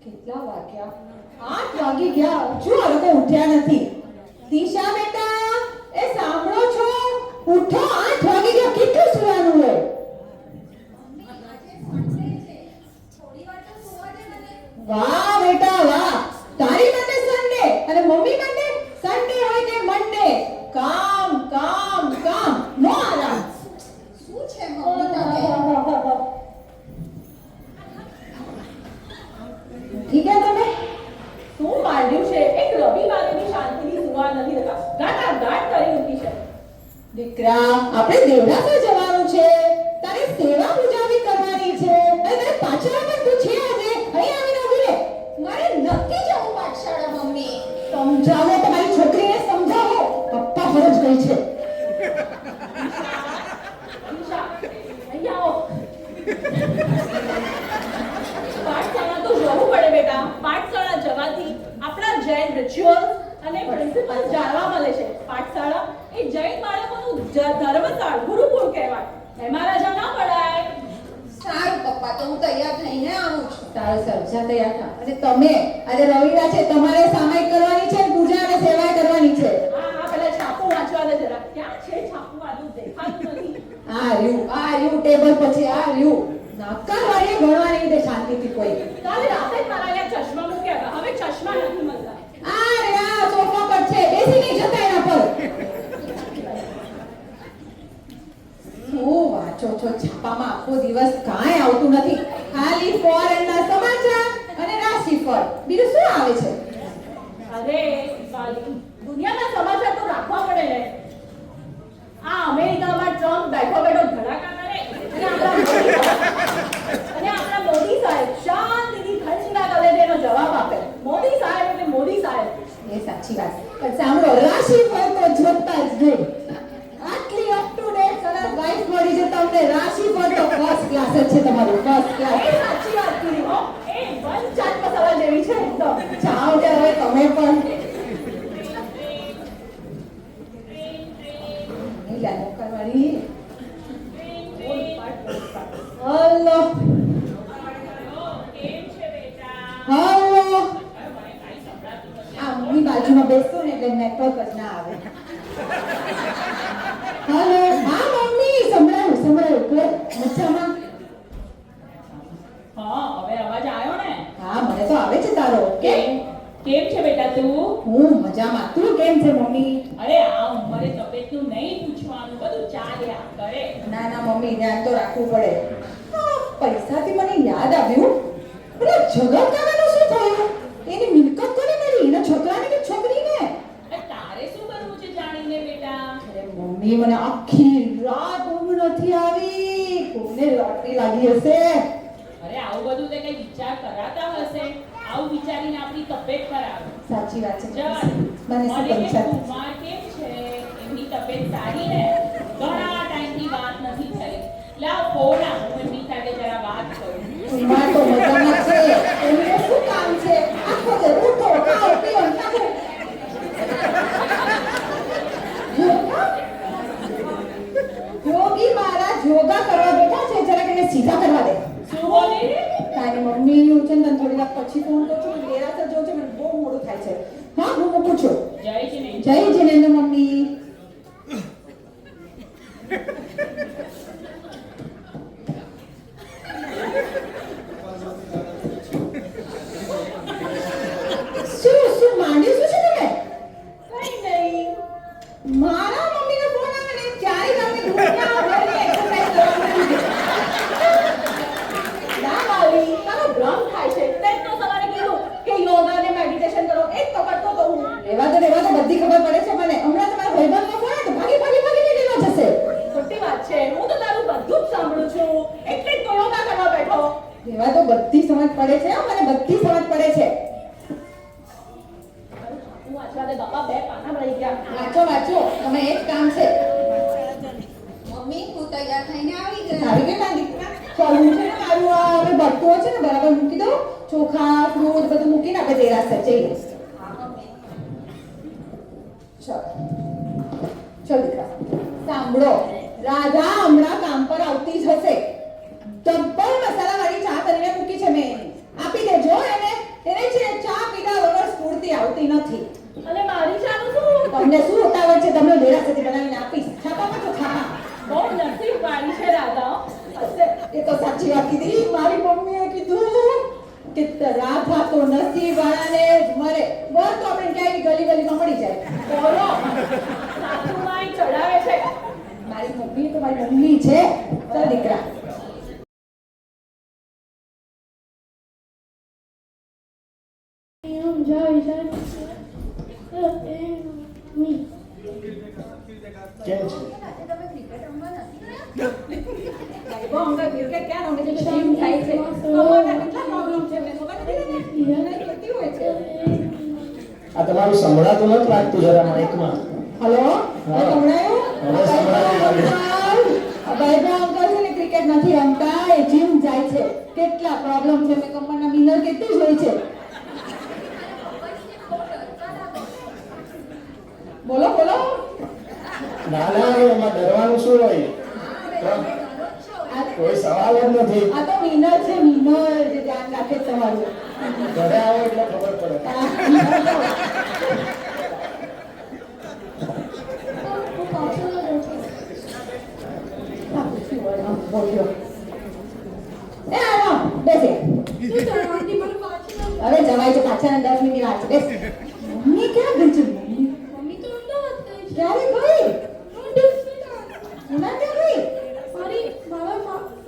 કેટલા વાગ્યા? 8 વાગી ગયા. હજુ આ લોકો ઉઠ્યા નથી. દિશા બેટા, એ સાંભળો છો? ઉઠો, 8 વાગી ગયા. કેટલું સુવાનું હોય? વાહ બેટા વાહ, તારી માટે સન્ડે અને મમ્મી માટે સન્ડે હોય કે મંડે. કામ કામ કામ, નો આરામ. શું છે મમ્મી તમે? ઠીક છે તમે શું માંડ્યું છે? એક રવિવારે બી શાંતિથી સુવા નથી દેતા. ગાટા ગાટ કરી મૂકી છે. દીકરા, આપણે દેવડાસર જવાનું છે. તારે સેવા પૂજાવી કરવાની છે. અને તારે પાછળ પણ તું છે આજે. અહીં આવીને ઊભી રહે. મારે નથી જવું પાઠશાળા મમ્મી. સમજાવો, તમારી છોકરીને સમજાવો. પપ્પા ફરજ ગઈ છે. દિશા, અહીં આવો. પાઠશાળા તો જવું પડે બેટા. પાઠશાળા જવાથી આપણા જૈન રિચ્યુઅલ અને પ્રિન્સિપલ જાણવા મળે છે. પાઠશાળા એ જૈન બાળકોનું ધર્મશાળ ગુરુકુળ કહેવાય. એમાં રજા ના પડાય. સારું પપ્પા, તો હું તૈયાર થઈને આવું છું. સારું સારું, જા તૈયાર થા. અને તમે આજે રવિવાર છે, તમારે સામાયિક કરવાની છે, પૂજા અને સેવા કરવાની છે. હા હા, પેલા છાપું વાંચવા દે જરા. ક્યાં છે છાપું? આનું દેખાતું નથી. આ રહ્યું ટેબલ પછી આ રહ્યું. નાકા વાળીએ ભણવા નહીં દે શાંતિથી કોઈ. કાલે રાતે જ મારા અહીંયા ચશ્મા મૂક્યા હતા. હવે ચશ્મા નથી મળતા. આ રે આ સોફા પર છે, બેસી નહીં જતા એના પર. શું વાંચો છો છાપામાં? આખો દિવસ કાંઈ આવતું નથી. ખાલી ફોરેનના સમાચાર અને રાશિફળ. બીજું શું આવે છે? અરે બાલી, દુનિયાના સમાચાર તો રાખવા પડે ને. આ અમેરિકામાં ટ્રમ્પ બેઠો બેઠો ધડાકા કરે અને આપણા મોદી સાહેબ શાંતિથી ઠંડા કલેજેનો જવાબ આપે. મોદી સાહેબ એટલે મોદી સાહેબ. એ સાચી વાત. પણ સાંભળો, રાશિફળ તો જોતા જ નહીં. આટલી અપ ટુ ડેટ સરસ વાઇફ મળી છે તમને. રાશિફળ તો ફર્સ્ટ ક્લાસ જ છે તમારું, ફર્સ્ટ ક્લાસ. એ સાચી વાત કરી હો. એ વન ચાટ મસાલા જેવી છે એકદમ. જાઓ કે હવે તમે પણ. નીલા નોકરવાળી. હલો. કેમ છે બેટા? હલો. આ મમ્મી બાજુમાં બેસો ને એટલે નેટવર્ક જ ના આવે. હેલો. હા મમ્મી, સંભળાયું. મજામાં? હા, હવે અવાજ આવ્યો ને? હા, મને તો આવે છે તારો. કેમ છે બેટા તું? હું મજામાં. તું કેમ છે મમ્મી? અરે આ ઉંમરે તબિયતનું નહીં પૂછવાનું, બધું ચાલ્યા કરે. ના મમ્મી, ધ્યાન તો રાખવું પડે. પૈસાથી મને યાદ આવ્યું, પેલા જગત કાકાનું શું થયું? એની મિલકત કોને મળી? એના છોકરાને કે છોકરીને? તારે શું કરવું છે જાણીને બેટા? અરે મમ્મી, મને આખી રાત ઊંઘ નથી આવી. કોને લોટરી લાગી હશે? અરે આવું બધું તે કઈ વિચાર કરાતા હશે. આવું વિચારીને આપણી તબિયત ખરાબ. સાચી વાત છે. જવા મને શું મને કે પૈસા? કુમાર કેમ છે? એમની તબિયત સારી ને? ઘણા ટાઈમથી વાત નથી થઈ. લાવ ફોન આપ, હું એમની સાથે જરા વાત કરું. કુમાર તો મજામાં છે. એમને શું કામ છે? આખો દિવસ ઉઠો, ખાઓ, પીઓ, થાકો. યોગી મહારાજ યોગા કરવા બેઠા છે. જરાક એને સીધા કરવા દે. શું બોલી? તારી મમ્મી હું છે ને તને થોડી વાર પછી ફોન કરું છું. દેરાસર જવું છે, મને બહુ મોડું થાય છે. હા, હું મૂકું છું. જય શ્રી જય જિનેન્દ્ર મમ્મી. શું માંડ્યું શું છે તમે? કઈ નહીં. મારા મમ્મીનો ફોન આવે ને ત્યારે તમને દુનિયા ભરની એક્સરસાઇઝ કરવાની. ના મારી, તારો ભ્રમ થાય છે. તે તો સવારે કીધું કે યોગા ને મેડિટેશન કરો. એક તો કરતો તો હું. રેવા તો બધી ખબર પડે છે મને. હમણાં તમારા ભાઈબંધનો ફોન આવે તો ભાગી લેવા જશે. ખોટી વાત છે. હું તો તારું બધું જ સાંભળું છું. એટલે જ તો યોગા કરવા બેઠો. રેવા તો બધી સમજ પડે છે. મને બધી સમજ પડે છે. હું વાંચવા દે બાપા, 2 પાના રહી ગયા. વાંચો. તમે એ જ કામ છે. મમ્મી, હું તૈયાર થઈને આવી ગઈ. આવી ગઈ મારી દીકરા. ચાલુ છે ને મારું આ હવે બરતો છે ને બરાબર મૂકી દો. ચોખા, ફ્રૂટ બધું મૂકીને આપણે દેરાસર જઈએ. ચલ દીકરા, સાંભળો. રાધા હમણાં કામ પર આવતી જ હશે. ડબ્બલ મસાલાવાળી ચા કરીને મૂકી છે મેં. આપી દેજો એને. તમને શું ઉતાવળ છે? તમને દેરાસરથી બનાવીને આપીશ. છાપામાં તો છાપા. બહુ નસીબવાળી છે રાધા હો. એ તો સાચી વાત કીધી. મારી મમ્મીએ કીધું કે રાધા તો નસીબવાળાને જ મળે. બસ તો આપણે ક્યાંય ગલીમાં મળી જાય. બોલો સાસુમાય ચડાવે છે. મારી મમ્મી તો મારી મમ્મી છે. ચાલ દીકરા. કેમ છે? તમે ક્રિકેટ રમવા નથી ગયા? બહુ હમણાં ક્રિકેટ ક્યાં રમે છે? ટીમ થાય છે. કમરના કેટલા પ્રોબ્લેમ છે? મેં ખબર નથી ને. મને કહેતી હોય છે. આ તમારું સંભળાતું નથી લાગતું જરા માઇકમાં. હલો, હા. સંભળાયું? હવે સંભળાયું લાગે. ભાઈબા અંકલ છે ને ક્રિકેટ નથી રમતા, એ જીમ જાય છે. કેટલા પ્રોબ્લેમ છે? મેં કમરના મિનર કેટલી જ હોય છે. બોલો બોલો. ના ના એમાં ડરવાનું શું હોય? કોઈ સવાલ જ નથી. આ તો મિનર છે, મિનર જે ધ્યાન રાખે છે તમારું. ઘરે આવો એટલે ખબર પડે. બોલ્યો. એ આવો, બેસે. હવે જવાય છે પાછળ 10 મિનિટની વાત છે. બેસ. મમ્મી ક્યાં ગઈ છે? મમ્મી તો અમદાવાદ ગઈ છે. ક્યારે ગઈ? ના ક્યાં ગઈ?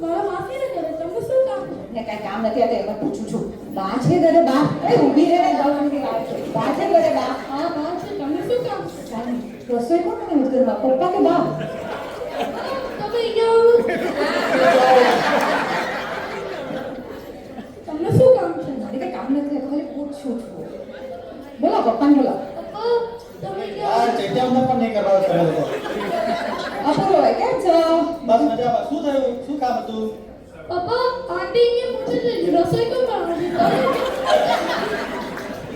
મારા માસીને ઘરે. તમને શું કામ છે? ને કાંઈ કામ નથી આ તો એમ જ પૂછું છું. બા છે ઘરે? બા એ ઊભી રહે ને 10 મિનિટની વાત છે. બા છે ઘરે? બા હા બા છે. તમને શું કામ છે? રસોઈ કોણ કરે ઘરમાં? પપ્પા કે બા? તમે અહીંયા તમને શું કામ છે? મારે કંઈ કામ નથી, ખાલી પૂછું છું. બોલો પપ્પાને બોલો. પપ્પા તમે આ ચેતવણી પણ નહીં કરવા તમે લોકો. અપૂર્વ ભાઈ કેમ છો? બસ મજામાં. શું થયું? શું કામ હતું? પપ્પા આંટી કે પૂછે છે રસોઈ કેમ બનાવવાની?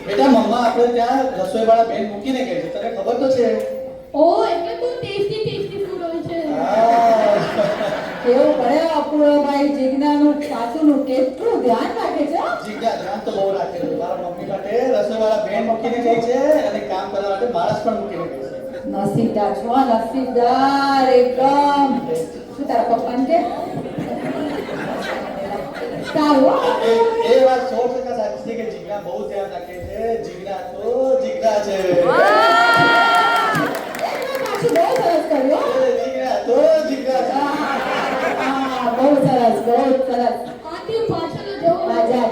બેટા મમ્મા આપણે ત્યાં રસોઈવાળા બેન મૂકીને ગઈ છે. તને ખબર તો છે? ઓ એટલે બહુ ટેસ્ટી ફૂડ હોય છે. હા. કેવું પડે અપૂર્વ ભાઈ, જીજ્ઞાનું સાસુનું કેટલું ધ્યાન રાખે છે હો? જીગા ધ્યાન તો બહુ રાખે છે. મારા મમ્મી માટે રસોઈવાળા બેન મૂકીને ગઈ છે અને કામ કરવા માટે માણસ પણ મૂકીને ગઈ છે. નસીબદાર છો, નસીબદાર એકદમ. શું તારા પપ્પાને કે? સારું હો. એ વાત 100% સાચી છે કે જીગા બહુ ધ્યાન રાખે છે. જીગા તો જીગા છે. પાછું બહુ સરસ કર્યું હો. જીગા તો જીગા છે. હા, બહુ સરસ, બહુ સરસ. આંટી પાછળ જવો. હા, જા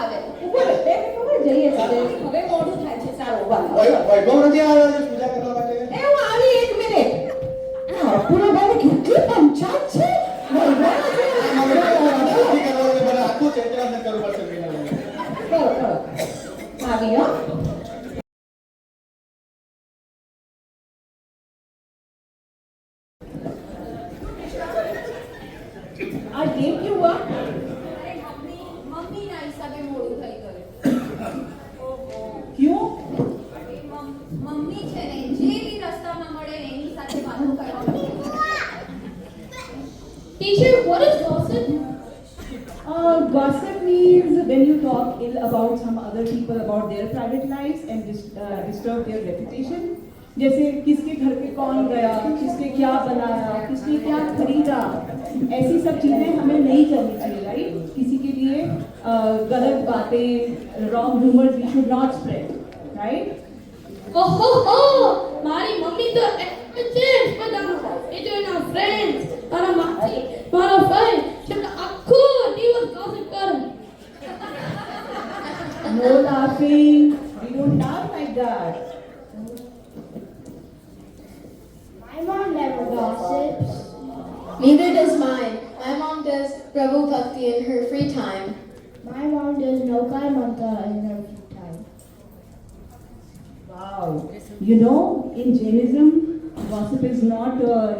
હવે. ઉપર બે મિનિટ ઉપર જઈએ છીએ. હવે મોડું થાય છે. સારું, ઉભા રહો. વૈભવ નથી આવ્યો આજે પૂજા કરવા માટે? એ હું આવી 1 મિનિટ. આ અપૂર્વ ભાઈને કેટલી પંચાયત છે. મને નથી કરવો છે. મને આખું ચેતવણી કરવું પડશે બેન. કરો. આવી હો. આ કેમ ક્યું હુઆ? અરે મમ્મીના હિસાબે મોડું થઈ ગયું. ક્યું? મમ્મી છે ને જે બી રસ્તામાં મળે ને એની સાથે વાતો કરવાની. Teacher, what is gossip? Gossip means when you talk ill about some other people, about their private lives and disturb their reputation. जैसे किसके घर पे कौन गया, किसने क्या बनाया, किसने क्या खरीदा, ऐसी सब चीजें हमें नहीं करनी चाहिए, राइट? किसी के लिए गलत बातें, wrong rumours we should not spread, right? ઓહો હો મારી મમ્મી તો છે બધામાં. એ જો એના ફ્રેન્ડ્સ, મારા માસી, મારા ભાઈ છે ને આખો દિવસ gossip કરે. No laughing, we don't laugh like that. My mom never gossips. Neither does mine. My mom does Prabhu Bhakti in her free time. My mom does Nokai Mantra in her free time. Wow. You know, in Jainism, gossip is not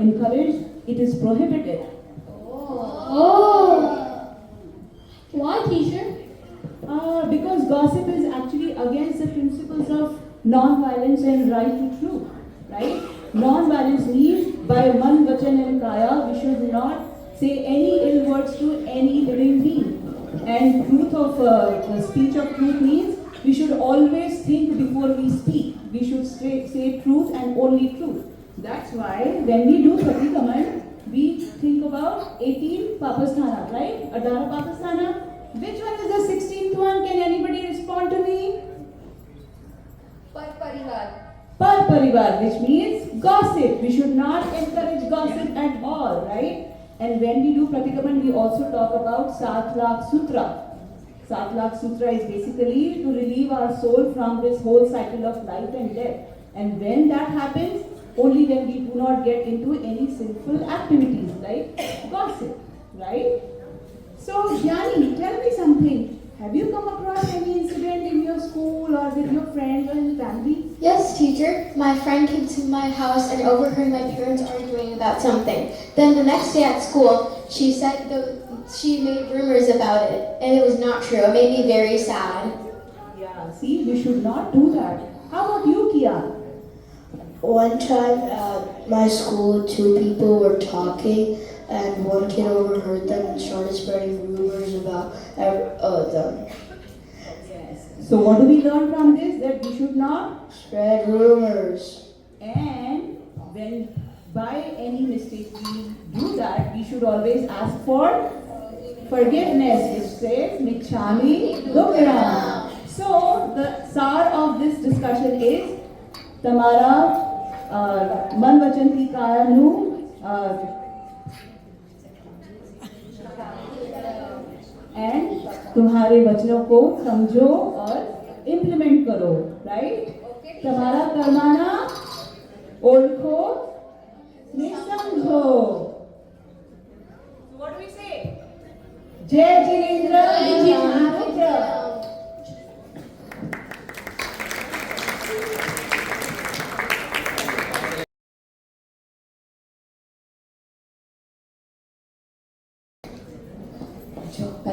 encouraged, it is prohibited. Oh. Why, teacher? Because gossip is actually against the principles of non-violence and right to truth, right? Non-violence means by man, vachan and kaya, we should not say any ill words to any living being. And truth of the speech of truth means we should always think before we speak. We should say truth and only truth. That's why when we do Pratikaman, we think about 18 Papasthana, right? Adara Papasthana. Which one is the 16th one? Can anybody respond to me? પર પરિવાર. Par Parivar, which means gossip. We should not encourage gossip at all, right? And when we do Pratikaman, we also talk about Satlak Sutra. Satlak Sutra is basically to relieve our soul from this whole cycle of life and death. And when that happens, only when we do not get into any sinful activities like gossip, right? So, Jani, tell me something. Have you come across any incident in your school or with your friends or in family? Yes, teacher. My friend came to my house and overheard my parents arguing about something. Then the next day at school, she said she made rumors about it, and it was not true. It made me very sad. Yeah, see, we should not do that. How about you, Kian? One time at my school, two people were talking, and one kid overheard them and started spreading rumors about them. So what do we learn from this? That we should not, Spread rumors. and when by any mistake we do that, we should always ask for forgiveness. It says, Michami Dukram. So the sar of this discussion is, Tamara मन वचन की कायनु and तुम्हारे वचनों को समझो और implement करो, right? तुम्हारा कर्माना ओळखो ने समझो. What do we say? जय जिनेंद्र.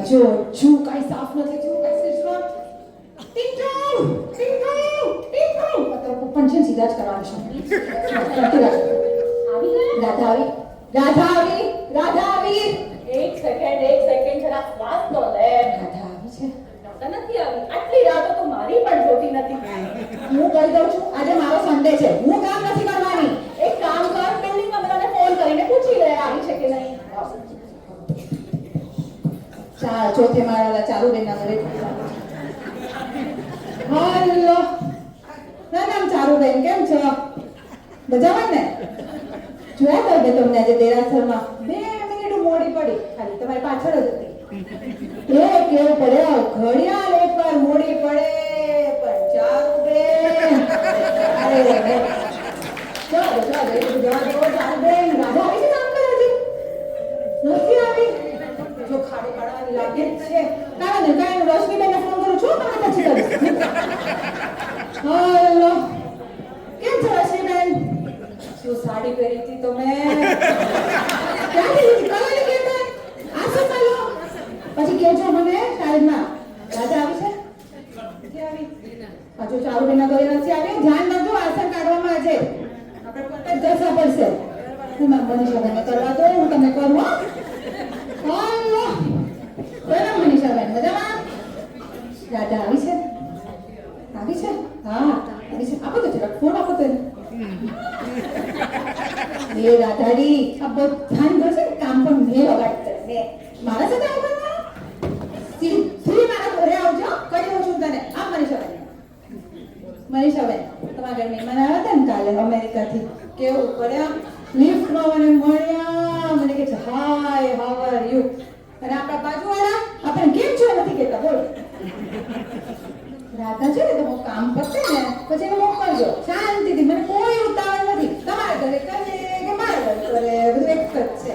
જો જો કાઈ સાફ નથી થયું, કાઈ સિસ્ટમ. ટીંગુ ટીંગુ ટીંગુ પત્ર પંચન સીધા જ કરવાનું છે. આવી ગયા? રાધા આવી. એક સેકન્ડ જરા શ્વાસ તો લે. રાધા આવી છે. નહોતા નથી આવી. આટલી રાતો તો મારી પણ જોતી નથી. હું કહી દઉં છું, આજે મારો સન્ડે છે, હું કામ નથી કરવાની. એક કામ કર, બિલ્ડિંગમાં બધાને ફોન કરીને પૂછી લે આવી છે કે નહીં. ચોથે માળા ચાલુ બેના ઘરે. હાલો ના નામ ચારુ બેન, કેમ છો? મજામાં ને? જોયા કરજે તમને આજે દેરાસરમાં 2 મિનિટ મોડી પડી, ખાલી તમારી પાછળ જ હતી. એ કેવું પડે, ઘડિયાળ એકવાર મોડી પડે પણ ચારુ બેન. અરે ચાલો ચાલો એ બધું જવા દો. ચારુ બેન, રાધા આવી છે કામ કરે હજી? નથી આવી? જો ખાડી પાડવાની લાગે છે. કાંઈ નહીં, રોશનીબેનને ફોન કરું છું, તમે પછી કરીશ. હાલો કેમ છો રોશનીબેન? શું સાડી પહેરી હતી તમે? ક્યાંથી લીધી? કલરની કેતા? આ શું ચાલો? પછી કહેજો મને સાઈડમાં. રાધા આવી છે? નથી આવી? પાછું ચાલુ બેના ઘરે નથી આવી. ધ્યાન રાખજો, આસન કાઢવામાં આજે આપણે પોતે જ જશા પડશે. હું મનીષાબેનને કરવા દો, હું તમને કરું. હાલો બરાબર મનીષાબેન, મજામાં? રાધા આવી છે? આવી છે? હા આવી છે. આપો તો જરાક ફોન આપો તો. એ રાધાડી આ બધાને ઘર છે ને કામ પણ મેં વગાડતા ને મારા સાથે આવો ને સીધી મારા ઘરે આવજો. કહી દઉં છું તને. આ મનીષાબેન તમારા ઘર મહેમાન આવ્યા હતા ને કાલે અમેરિકાથી. કેવું પડ્યા લિફ્ટમાં મને મળ્યા. મને કે છે હાય હાઉ આર યુ. અને આપણા બાજુવાળા આપણે કેમ છો નથી કહેતા. બોલો રાધા છે ને તો કામ પતે ને પછી એને મોકલજો શાંતિથી. મને કોઈ ઉતાવળ નથી. તમારા ઘરે કરે કે મારા ઘરે કરે, બધું એક જ છે.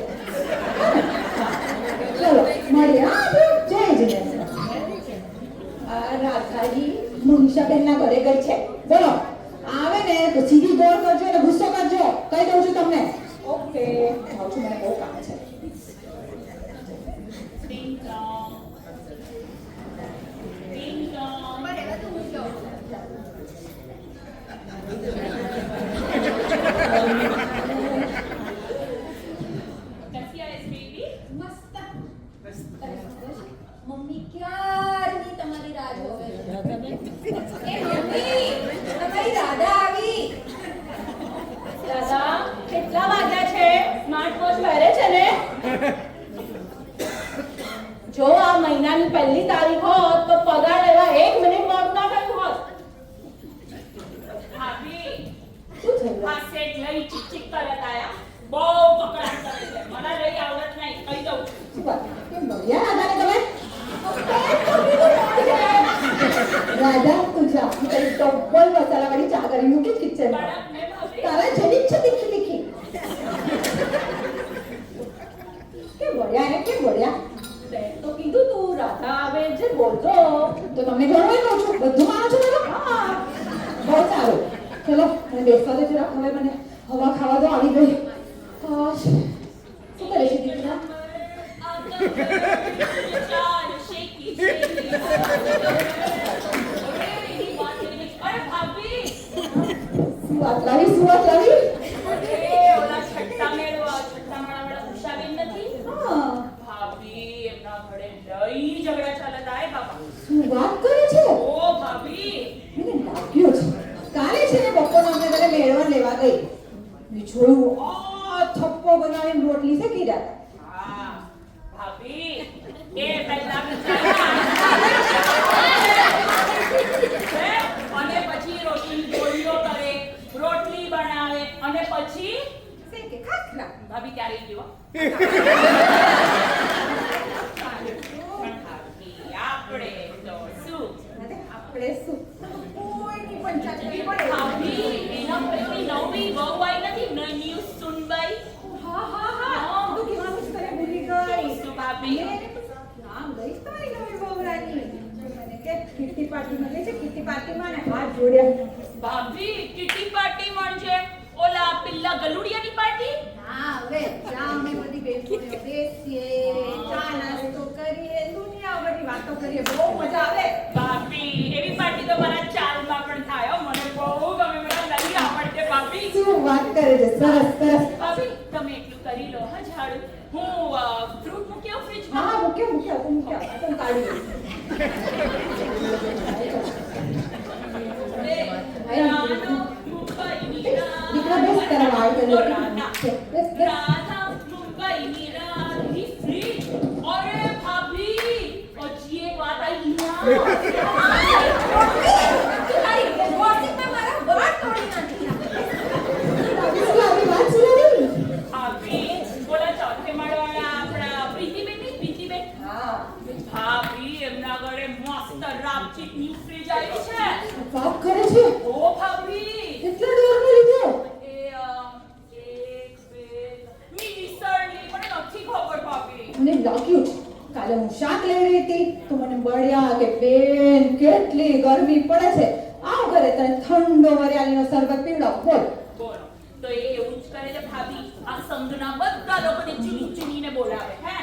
ચલો મળીએ. હા જય જીનેન્દ્ર. રાધાજી મનીષાબેનના ઘરે ગઈ છે. બોલો આવે ને તો સીધી દોડ કરજો અને ગુસ્સો કરજો. કહી દઉં છું તમને. ઓકે જાઉં છું, મને બહુ કામ છે. Ding dong. Ding dong. कैसी है बेबी? મસ્ત. મમ્મી ક્યારની તમારી રાહ જોવે છે. એ મમ્મી તમારી રાધા મહિનાની 1લી તારીખ હોત તો પગાર લેવા 1 મિનિટ મોડું ના થયું હોત. ભાભી શું થયું? આ સેટ લઈ ચીક કરત આયા બહુ પકડાટ કરે છે મને લઈ આવડત નહીં કહી દઉં શું વાત? કેમ બળિયા રાધાને તમે રાધા તું જા હું તારી ડબલ મસાલાવાળી ચા કરી મૂકી કિચનમાં. બરાબર ને ભાભી તારા જેવી જ છે તીખી તીખી. કેમ બળ્યા ને કેમ બળ્યા? તે તો કીધું તું રાધા આવે છે બોલજો તો તમને ઘણું કહું છું બધું માનો છો ને? હા બહુ સારું. ચલો મને બેસવા દે જરા હવે મને હવા ખાવા તો આવી ગઈ. હાશ. શું કરે છે દીકરા? ચાલ શેકી શેકી અરે ભાભી શું વાત લાવી શું વાત લાવી? ઓલા છઠ્ઠા માળાવાળા ઉષાબેન નથી હા ભાભી એમના ઘરે લઈ ઝઘડા ચાલત આય બાપા શું વાત કરે છે? ઓ ભાભી મને લાગ્યું છે કાલે છે ને બપોરના અમને ઘરે મેળવણ લેવા ગઈ મેં જોયું આ થપ્પો બનાવીને રોટલી શેકી રહ્યા હતા. હા ભાભી એ પહેલા અને પછી રોટલી ગોળીઓ કરે રોટલી બનાવે અને પછી શેકે ખાખરા. ભાભી ક્યારે ગયો આપણે તો શું અને આપણે શું કોઈની પણ ચાકરી પડે. ભાભી એના પછી નવી વહુ આવી નથી ન્યૂ સુનબાઈ હા હા હા તું કહેવાનું જ કરે ભૂલી ગઈ. શું ભાભી નામ લઈશ તમારી નવી વહુરાની. મને કે કીટી પાર્ટીમાં ગઈ છે કીટી પાર્ટીમાં ને હાથ જોડ્યા. ભાભી કિટી પાર્ટી મળશે ઓલા પિલ્લા ગલુડિયાની પાર્ટી હા હવે જામે બધી બેસોને બેસીએ ચા નાસ્તો કરીએ દુનિયા બધી વાતો કરીએ બહુ મજા આવે. ભાભી એવી પાર્ટી તો મારા ચાલમાં પણ થાય હો. મને બહુ ગમે મને નહીં આવડતે ભાભી શું વાત કરે છે? સરસ સરસ. ભાભી તમે એટલું કરી લો હા ઝાડુ હું ફ્રૂટ મૂક્યો ફ્રીજમાં હા મૂક્યો મૂક્યો તું મૂક્યો આ તો કાઢી દઉં. રાધા મુંબઈની દીકરા બેસ તારા વાળ કરી દે. રાધા બેસ બેસ. રાધા મુંબઈની રાધી ફ્રીજ અરે ભાભી હજી એક વાત આવી શું આવી વાત સુનાવી? ભાભી બોલા ચોથે માળવાળા આપણા પ્રીતિબેન ની પ્રીતિબેન હા ભાભી એમના ઘરે મસ્ત રાપચીક ન્યૂ ફ્રીજ આવી છે વાત કરે છે. ઓ ભાભી કેટલા ડોલરનો લીધો? એ એક બે મિનિસરલી પણ નથી ખબર ભાભી મને લાગ્યું કાલે હું શાક લઈ રહી હતી તો મને બળ્યા કે બેન કેટલી ગરમી પડે છે આવ ઘરે તને ઠંડો વરિયાળીનો શરબત પીવડાવ બોલ. બોલો તો એ એવું જ કરે છે ભાભી આ સંઘના બધા લોકોને ચીની ચીનીને બોલાવે હે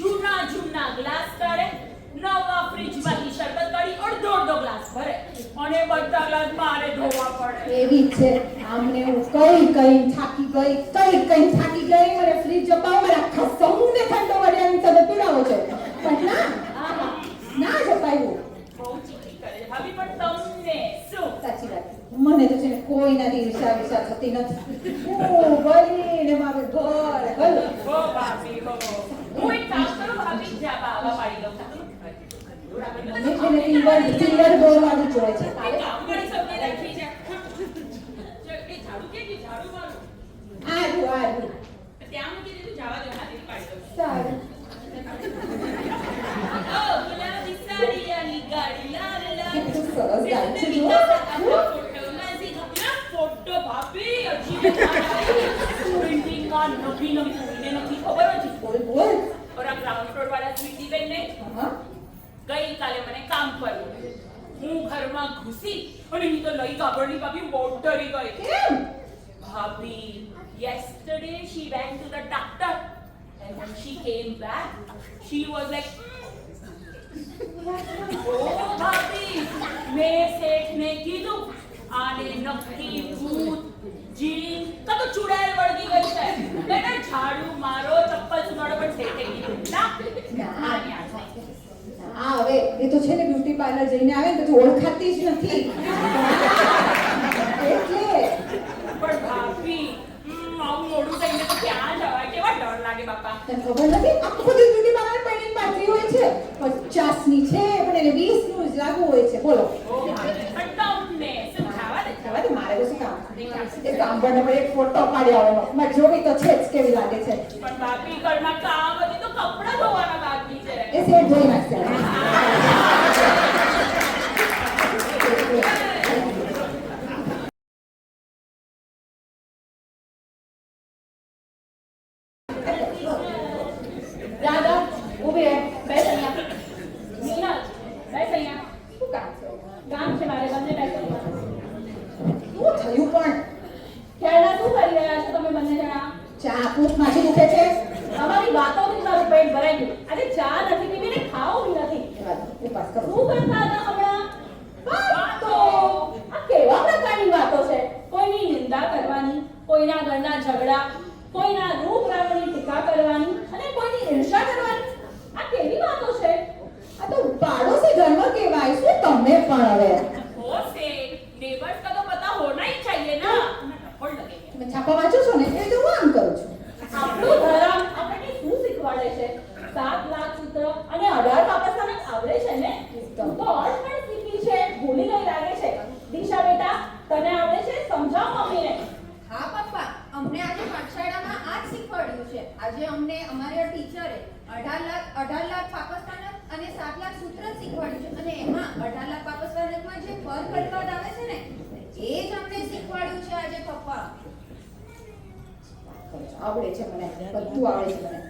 જૂના જૂના ગ્લાસ કાઢે નવા ફ્રીજમાંથી શરબત કાઢી અડધો અડધો ગ્લાસ ભરે અને બધા ગ્લાસ મારે ધોવા પડે એવી જ છે આમને હું કઈ થાકી ગઈ મને ફ્રીજ જપાવ મને આખા સમૂહને ઠંડો વરિયાળીનો શરબત પીવડાવો છે પણ ના જપાયું. બહુ ચીકી કરે છે ભાભી પણ તમને શું સાચી વાત મને તો છે ને કોઈનાથી ઈર્ષા થતી નથી. હું બનીને મારું ઘર ગયું. હો ભાભી હો હું એક કામ કરું ભાભી જા બાવા પાડી દઉં મને છે ને સિલ્વર બોલ વાળું જોઈએ છે. કામ કરી સૌને રાખી છે એ ઝાડુ કે ઝાડુ વાળું આરું ત્યાં મૂકી દીધું જવા દો હાથી પાડી દઉં સારું. ઓ ગુલાબી સાડીયાની ગાડી લાલ લાલ કેટલું સરસ ગાય છે જો. ફોટો ભાભી હજી પ્રિન્ટિંગમાં નવી નવી નથી ખબર હતી બોલ. ઓરા ગ્રાઉન્ડ ફ્લોર વાળા સ્વીટી બેન ને હા ગઈકાલે મને કામ કર્યું હું ઘરમાં ઘૂસી અને હું તો લઈ કાબરની ભાભી બહુ ડરી ગઈ કેમ? ભાભી yesterday she went to the doctor and when she came back she was like oh ભાભી મેં શેઠને કીધું આને નક્કી ભૂત જીન કાં તો ચુડેલ વળગી ગઈ છે બેટા ઝાડુ મારો ચપ્પલ સુધારો પણ શેઠે કીધું ના હા હવે એ તો છે ને બ્યુટી પાર્લર જઈને આવે ને તો તું ઓળખાતી જ નથી એટલે પણ ભાભી આવું મોડું થઈને તો ક્યાં જવાય કેવા ડર લાગે બાપા તને ખબર નથી આખો દિવસ બ્યુટી પાર્લર પૈણી પાટરી હોય છે 50 એ સાંભળને પણ એક ફોટો પાડી આવો મારે જોવી તો છે જ કેવી લાગે છે. પણ ભાભી ઘરના કામ હતી તો કપડાં ધોવાના બાકી છે. એ શેઠ ધોઈ નાખશે. રાધા ઊભી રહે, બેસ અહીંયા. મીના બેસ અહીંયા. શું કામ છે? કામ છે મારે, બંને બેસ અહીંયા. શું થયું પણ? ક્યારના શું કરી રહ્યા છો તમે બંને જણા? ચા પૂછ માછી દુખે છે? તમારી વાતોથી મારું પેટ ભરાઈ ગયું. આજે ચા નથી પીવી ને ખાવું બી નથી. ઉપાસ કરો. શું કરતા હતા હમણાં? વાતો. આ કેવા પ્રકારની વાતો છે? કોઈની નિંદા કરવાની, કોઈના ઘરના ઝઘડા, કોઈના રૂપ રંગની ટીકા કરવાની અને કોઈની ઈર્ષા કરવાની. આ કેવી વાતો છે? આ તો પાડોશી ધર્મ કહેવાય. શું તમે પણ હવે हो से नेबर्स का तो पता होना ही चाहिए ना. और लगेंगे તમે છાપા વાંચો છો ને એ તો હું આમ કરું છું. આપણું ધર્મ આપણને શું શીખવાડે છે? 7 લાખ સૂત્ર અને 18 પાપસ્તાન આવડે છે ને? તો અર્થ પણ શીખી છે, ભૂલી ગઈ લાગે છે. દિશા બેટા, તને આવડે છે? સમજાવ મમ્મીને. હા પપ્પા, અમને આજે પાઠશાળામાં આ જ શીખવાડ્યું છે. આજે અમને અમારા ટીચરે 18 લાખ પાકસ્તાન અને 7 લાખ સૂત્ર શીખવાડ્યું છે. અને એમાં 18 લાખ પાકસ્તાનમાં જે પર પરિવાર આવે છે ને, એ જ અમને શીખવાડ્યું છે આજે પપ્પા. આવડે છે મને, બધું આવડે છે મને.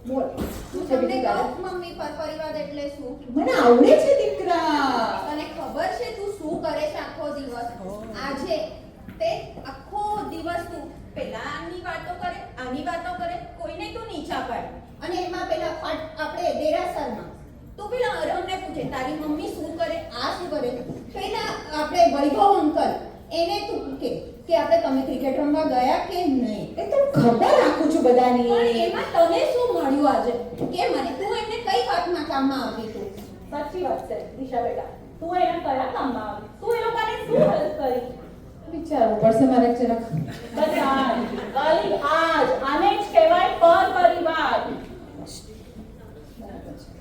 બોલ શું છે તમને બીજું તારે? કહું મમ્મી, પર પરિવાર એટલે શું? મને આવડે છે દીકરા. તને ખબર છે તું શું કરે છે આખો દિવસ? આજે તે આખો દિવસ તું પેલાની વાતો કરે, આની વાતો કરે, કોઈને તું નીચા પાડે. અને એમાં પેલા આપણે દેરાસરમાં તું પેલા અરમને પૂછે તારી મમ્મી શું કરે, આ શું કરે. પેલા આપણે વૈભવ અંકલ એને તું પૂછે કે આપણે તમે ક્રિકેટ રમવા ગયા કે નહીં. એ તો ખબર રાખું છું બધાની. પણ એમાં તને શું મળ્યું આજે? કે મને તું એમને કઈ વાતમાં કામમાં આવી તું? સાચી વાત છે દિશા બેટા. તું એના કયા કામમાં આવી? તું એ લોકોને શું હેલ્પ કરી? વિચારવું પડશે મારે જરાક. બધા ખાલી આને જ કહેવાય પર પરિવાર.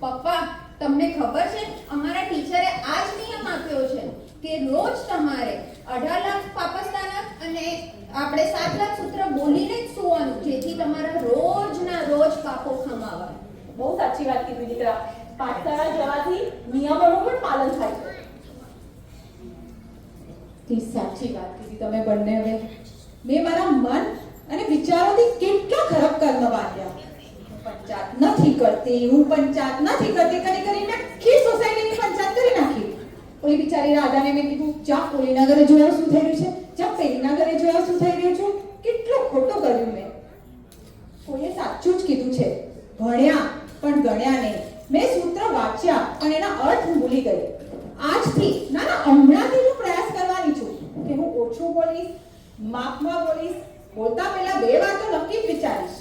પપ્પા, તમને ખબર છે અમારા ટીચરે આ જ નિયમ આપ્યો છે કે રોજ તમારે 18 લાખ પાકસ્તાન અને આપણે 7 લાખ સૂત્ર બોલીને જ સૂવાનું, જેથી તમારા રોજના રોજ પાપો ખમાવાય. બહુ સાચી વાત કીધી દીકરા. પાઠશાળા જવાથી નિયમોનું પણ પાલન થાય છે. તે સાચી વાત કીધી તમે બંને. હવે મેં મારા મન અને વિચારોથી કેટલા ખરાબ કર્મ બાંધ્યા. પંચાયત નથી કરતી, હું પંચાયત નથી કરતી કરી કરીને આખી સોસાયટીની પંચાયત કરી નાખી. ઓલી બિચારી રાધાને મેં કીધું જા ઓલીના ઘરે જોયા શું થઈ રહ્યું છે, જા પેલીના ઘરે જોયા શું થઈ રહ્યું છે. કેટલું ખોટું કર્યું મેં. કોઈએ સાચું જ કીધું છે, ભણ્યા પણ ગણ્યા નહીં. મેં સૂત્ર વાંચ્યા પણ એના અર્થ હું ભૂલી ગઈ. આજથી હમણાંથી હું પ્રયાસ કરવાની છું કે હું ઓછું બોલીશ, માપમાં બોલીશ, બોલતા પહેલા 2 વાતો નક્કી જ વિચારીશ.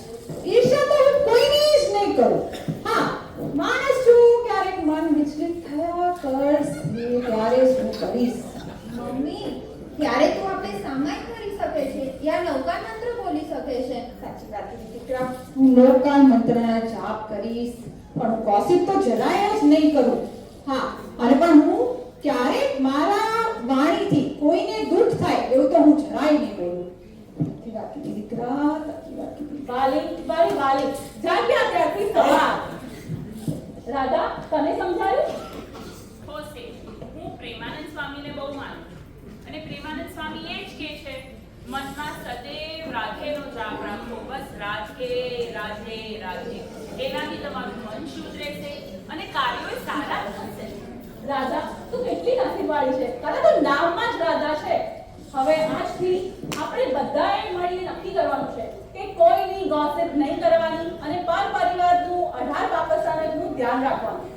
ઈર્ષા તો હું કોઈની જ નહીં કરું. હા, માણસ છું ક્યારેક મન વિચલિત થયા કરશે ત્યારે શું કરીશ. મમ્મી, ત્યારે તું આપણે સામાયિક કરી શકે છે યા નૌકા મંત્ર બોલી શકે છે. સાચી વાત કીધી દીકરા. હું નૌકા મંત્રના જાપ કરીશ પણ હું ગોસિપ તો જરાય જ નહીં કરું. હા, અને પણ હું ક્યારેક મારા વાણીથી કોઈને દુઃખ થાય એવું તો હું જરાય નહીં બોલું. સાચી વાત કીધી દીકરા, સાચી વાત કીધી. વાલી જાગ્યા ત્યારથી સવાર. રાધા, તને સમજાયું? હોશે. હું પ્રેમાનંદ સ્વામીને બહુ માનું અને પ્રેમાનંદ સ્વામી એ જ કહે છે મનમાં સદૈવ રાધેનો જાપ રાખો. બસ રાધે રાધે રાધે. એનાથી તમારું મન શુદ્ધ રહેશે અને કાર્યો સારા થશે. રાધા, તું કેટલી નસીબવાળી છે. તારા તો નામમાં જ રાધા છે. હવે આજથી આપણે બધાએ મળીને નક્કી કરવાનું છે કે કોઈની ગોસિપ નહીં કરવાની અને પર પરિવારનું 18 પાકસ્તાનનું ધ્યાન રાખવાનું.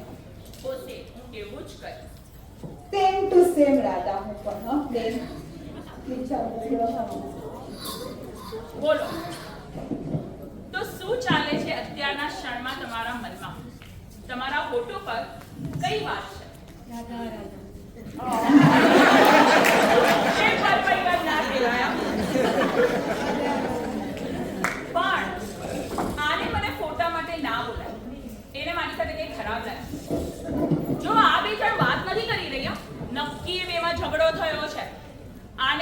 હોશે. હું એવું જ કરીશ. Same to same Radha. હું પણ હા બેન બોલો તો શું ચાલે છે અત્યારના ક્ષણમાં તમારા મનમાં? તમારા હોઠો પર કઈ વાત છે? એ પર પરિવાર ના કહેવાય. પણ આને મને ફોટા માટે ના બોલાય. એને મારી સાથે કંઈ ખરાબ લાગે. જો આ બે જણ વાત નથી કરી રહ્યા, નક્કી એ બેમાં ઝઘડો થયો છે. આ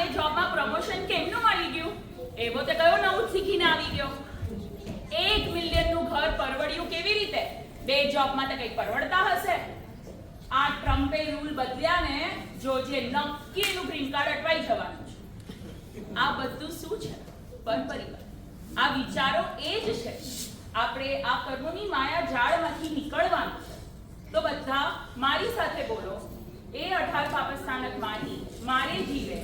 એવો તે કયો નવું શીખીને આવી ગયો? 1 મિલિયનનું ઘર પરવડ્યું કેવી રીતે? 2 જોબમાં તો કંઈ પરવડતા હશે. આ ટ્રમ્પે રૂલ બદલ્યા ને જોજે નક્કી એનું ગ્રીન કાર્ડ અટવાઈ જવાનું છે. આ બધું શું છે? પરપરિવાર. આ વિચારો એ જ છે. આપણે આ કર્મોની માયા જાળમાંથી નીકળવાનું છે. તો બધા મારી સાથે બોલો, એ 18 પાપસ્થાનક માહી મારે જીવે